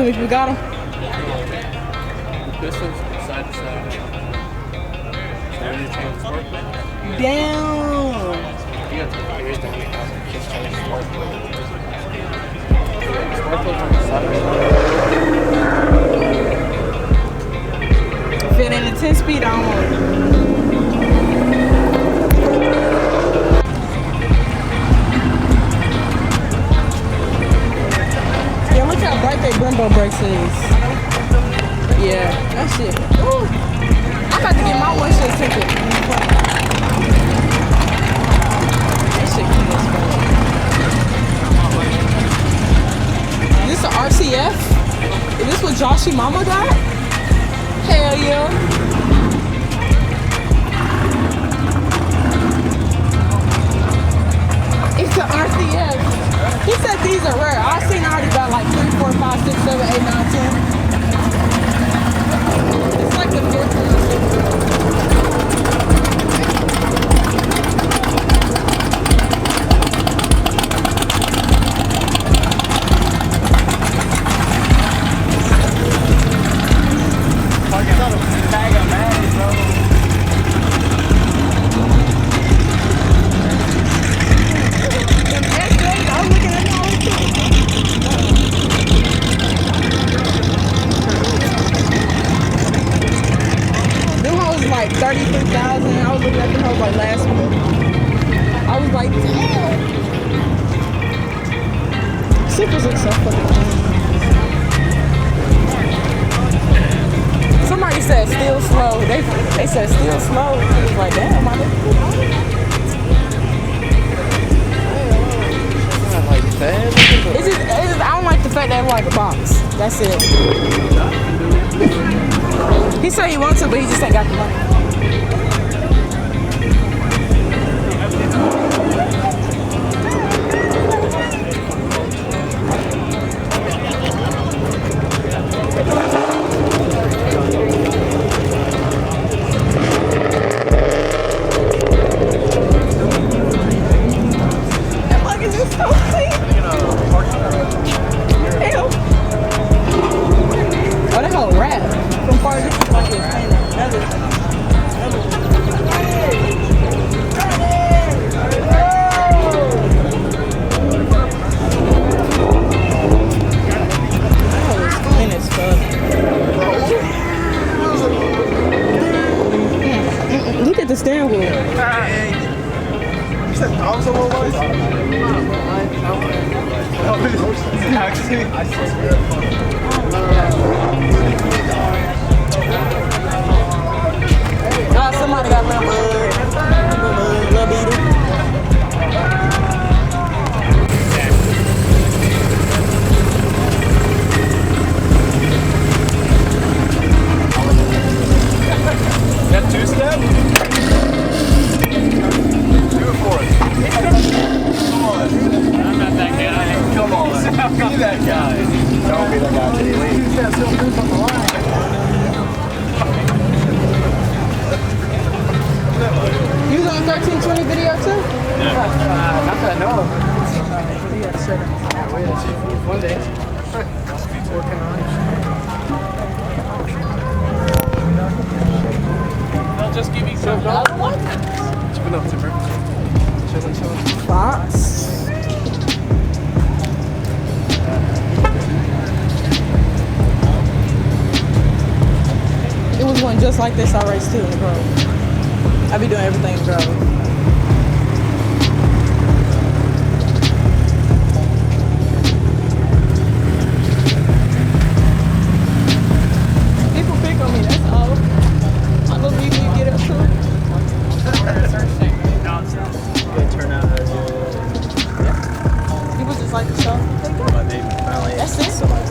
Civic, we got him. This one's side to side. Damn. You got the ears down. Just change sparkle. Sparkle's on the side. If it ain't a 10 speed, I don't want it. Yeah, look how bright that Brembo brakes is. Yeah, that shit. Ooh. I'm about to get my windshield tinted. That shit clean as fuck. Is this an RCF? Is this what Joshy Mama got? Hell yeah. It's an RCF. He said these are rare. I've seen already about like 3, 4, 5, 6, 7, 8, 9, 10. It's like the fifth one. Like 33,000. I was looking at them hoes like last month. I was like, damn. Supers look so fucking clean. Somebody said still slow. They said still slow. I was like, damn, my nigga. It's just, I don't like the fact that it's like a box. That's it. He said he wants to, but he just ain't got the money. Look, is this so clean? Ew. Oh, that whole rat. From far distance, like it's clean as fuck. Look at the steering wheel. You said dogs are what? Actually, I swear. Somebody got little beetle. That two-step? Do it for us. Come on. I'm not that guy. Come on. Be that guy. Don't be that guy. Two-step still moves on the line. You was on 1320 video too? Yeah. Not that I know of. You gotta shut it. One day. Working on it. They'll just give me some another one? What's been up to, bro? Chilling. Fox. It was one just like this I raced too in the Grove. I be doing everything in Grove. People pick on me, that's all. My little BB get up too. Good turnout. People just like the show. My baby finally. That's it. So much.